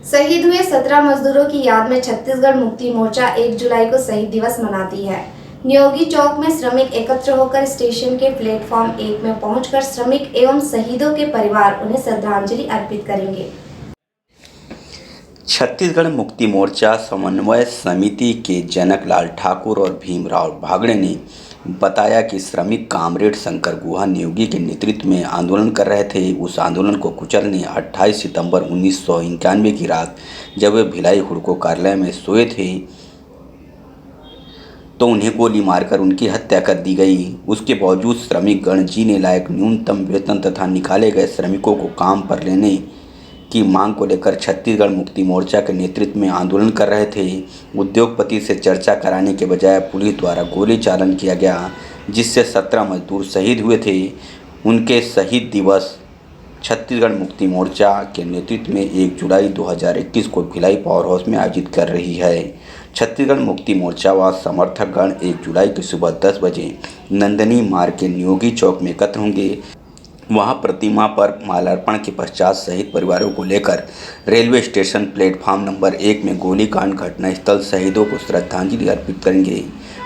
शहीद हुए 17 मजदूरों की याद में छत्तीसगढ़ मुक्ति मोर्चा 1 जुलाई को शहीद दिवस मनाती है। नियोगी चौक में श्रमिक एकत्र होकर स्टेशन के प्लेटफॉर्म 1 में पहुंचकर श्रमिक एवं शहीदों के परिवार उन्हें श्रद्धांजलि अर्पित करेंगे। छत्तीसगढ़ मुक्ति मोर्चा समन्वय समिति के जनक लाल ठाकुर और भीमराव भागड़े ने बताया कि श्रमिक कामरेड शंकर गुहा नियोगी के नेतृत्व में आंदोलन कर रहे थे। उस आंदोलन को कुचलने 28 सितंबर 1991 की रात जब वे भिलाई हुड़को कार्यालय में सोए थे तो उन्हें गोली मारकर उनकी हत्या कर दी गई। उसके बावजूद श्रमिक गण जीने लायक न्यूनतम वेतन तथा निकाले गए श्रमिकों को काम पर लेने की मांग को लेकर छत्तीसगढ़ मुक्ति मोर्चा के नेतृत्व में आंदोलन कर रहे थे। उद्योगपति से चर्चा कराने के बजाय पुलिस द्वारा गोली चालन किया गया, जिससे 17 मजदूर शहीद हुए थे। उनके शहीद दिवस छत्तीसगढ़ मुक्ति मोर्चा के नेतृत्व में 1 जुलाई 2021 को भिलाई पावर हाउस में आयोजित कर रही है। छत्तीसगढ़ मुक्ति मोर्चा व समर्थक गण 1 जुलाई की सुबह 10 बजे नंदनी मार्ग के नियोगी चौक में एकत्र होंगे। वहां प्रतिमा पर माल्यार्पण के पश्चात शहीद परिवारों को लेकर रेलवे स्टेशन प्लेटफॉर्म नंबर 1 में गोलीकांड घटनास्थल शहीदों को श्रद्धांजलि अर्पित करेंगे।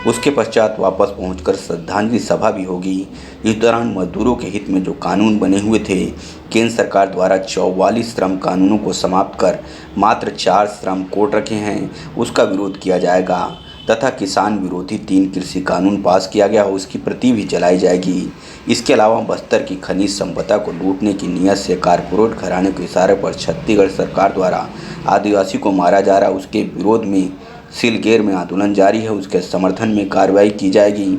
उसके पश्चात वापस पहुंचकर श्रद्धांजलि सभा भी होगी। इस दौरान मजदूरों के हित में जो कानून बने हुए थे, केंद्र सरकार द्वारा 44 श्रम कानूनों को समाप्त कर मात्र 4 श्रम कोड रखे हैं, उसका विरोध किया जाएगा तथा किसान विरोधी 3 कृषि कानून पास किया गया हो, उसकी प्रति भी जलाई जाएगी। इसके अलावा बस्तर की खनिज संपदा को लूटने की नीयत से कारपोरेट घराने के इशारे पर छत्तीसगढ़ सरकार द्वारा आदिवासी को मारा जा रहा है, उसके विरोध में सिलगेर में आंदोलन जारी है, उसके समर्थन में कार्रवाई की जाएगी।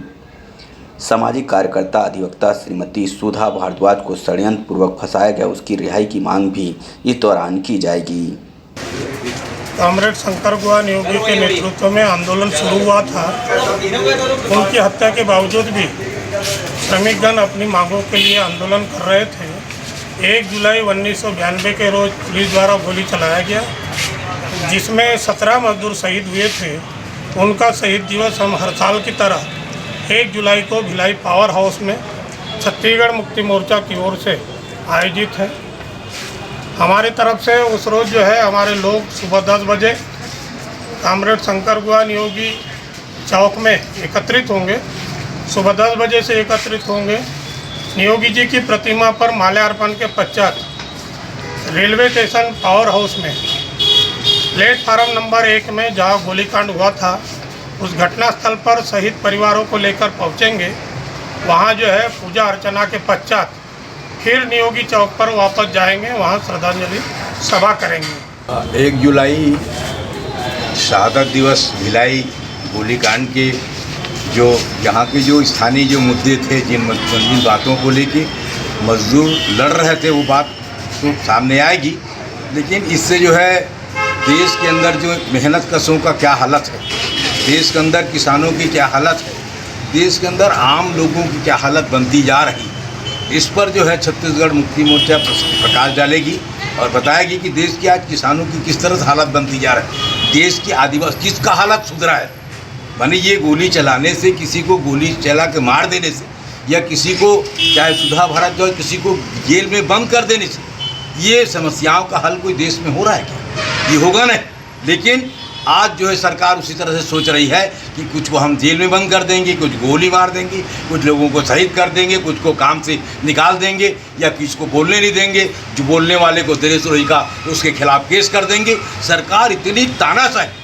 सामाजिक कार्यकर्ता अधिवक्ता श्रीमती सुधा भारद्वाज को षड्यंत्र पूर्वक फंसाया गया, उसकी रिहाई की मांग भी इस दौरान की जाएगी। कामरेड शंकर गुहा नियोगी के नेतृत्व में आंदोलन शुरू हुआ था। उनकी हत्या के बावजूद भी श्रमिकगण अपनी मांगों के लिए आंदोलन कर रहे थे। 1 जुलाई 1992 के रोज पुलिस द्वारा गोली चलाया गया, जिसमें 17 मजदूर शहीद हुए थे। उनका शहीद दिवस हम हर साल की तरह 1 जुलाई को भिलाई पावर हाउस में छत्तीसगढ़ मुक्ति मोर्चा की ओर से आयोजित है। हमारी तरफ से उस रोज़ जो है हमारे लोग सुबह 10 बजे कामरेड शंकर गुहा नियोगी चौक में एकत्रित होंगे। सुबह 10 बजे से एकत्रित होंगे। नियोगी जी की प्रतिमा पर माल्यार्पण के पश्चात रेलवे स्टेशन पावर हाउस में प्लेटफार्म नंबर 1 में जहां गोलीकांड हुआ था, उस घटनास्थल पर शहीद परिवारों को लेकर पहुंचेंगे। वहां जो है पूजा अर्चना के पश्चात फिर नियोगी चौक पर वापस जाएंगे, वहां श्रद्धांजलि सभा करेंगे। 1 जुलाई शहादत दिवस भिलाई गोलीकांड के जो यहाँ के जो स्थानीय जो मुद्दे थे, जिन बातों को लेके मजदूर लड़ रहे थे, वो बात तो सामने आएगी। लेकिन इससे जो है देश के अंदर जो मेहनत कशों का क्या हालत है, देश के अंदर किसानों की क्या हालत है, देश के अंदर आम लोगों की क्या हालत बनती जा रही, इस पर जो है छत्तीसगढ़ मुक्ति मोर्चा प्रकाश डालेगी और बताएगी कि देश की आज किसानों की किस तरह से हालत बनती जा रही है, देश की आदिवासी किसका हालत सुधरा है। माने ये गोली चलाने से, किसी को गोली चला के मार देने से, या किसी को चाहे सुधा भारद्वाज किसी को जेल में बंद कर देने से ये समस्याओं का हल कोई देश में हो रहा है क्या? ये होगा नहीं। लेकिन आज जो है सरकार उसी तरह से सोच रही है कि कुछ को हम जेल में बंद कर देंगे, कुछ गोली मार देंगे, कुछ लोगों को शहीद कर देंगे, कुछ को काम से निकाल देंगे, या किसी को बोलने नहीं देंगे, जो बोलने वाले को देशद्रोही का उसके खिलाफ केस कर देंगे। सरकार इतनी तानाशाही,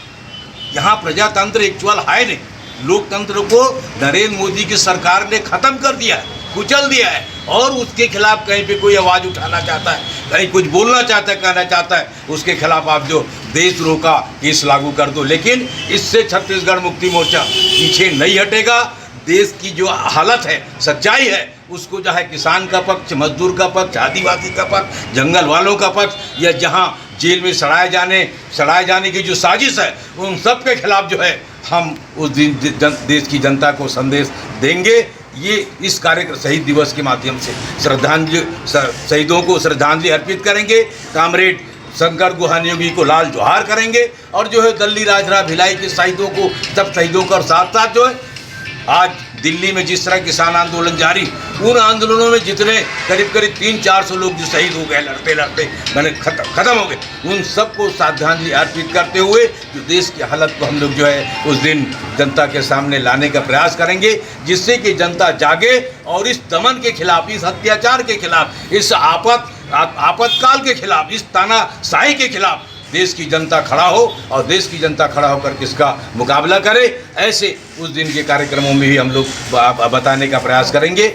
यहाँ प्रजातंत्र एक्चुअल है नहीं, लोकतंत्र को नरेंद्र मोदी की सरकार ने ख़त्म कर दिया है, कुचल दिया है। और उसके खिलाफ कहीं पे कोई आवाज़ उठाना चाहता है, कहीं कुछ बोलना चाहता है, कहना चाहता है, उसके खिलाफ आप जो देशद्रोह का केस लागू कर दो। लेकिन इससे छत्तीसगढ़ मुक्ति मोर्चा पीछे नहीं हटेगा। देश की जो हालत है, सच्चाई है, उसको चाहे किसान का पक्ष, मजदूर का पक्ष, आदिवासी का पक्ष, जंगल वालों का पक्ष, या जहाँ जेल में सड़ाए जाने की जो साजिश है, उन सब के खिलाफ जो है हम उस दिन देश की जनता को संदेश देंगे। ये इस कार्यक्रम शहीद दिवस के माध्यम से शहीदों को श्रद्धांजलि अर्पित करेंगे। कामरेड शंकर गुहा नियोगी को लाल जोहार करेंगे और जो है दल्ली राजरा भिलाई के शहीदों को, सब शहीदों का साथ साथ जो है आज दिल्ली में जिस तरह किसान आंदोलन जारी, उन आंदोलनों में जितने करीब 300-400 लोग जो शहीद हो गए लड़ते लड़ते, मैंने ख़त्म हो गए, उन सबको श्रद्धांजलि अर्पित करते हुए जो देश की हालत को हम लोग जो है उस दिन जनता के सामने लाने का प्रयास करेंगे, जिससे कि जनता जागे और इस दमन के खिलाफ, इस अत्याचार के खिलाफ, इस आपातकाल के खिलाफ, इस तानाशाही के खिलाफ देश की जनता खड़ा हो और देश की जनता खड़ा होकर किसका मुकाबला करे। ऐसे उस दिन के कार्यक्रमों में भी हम लोग बताने का प्रयास करेंगे।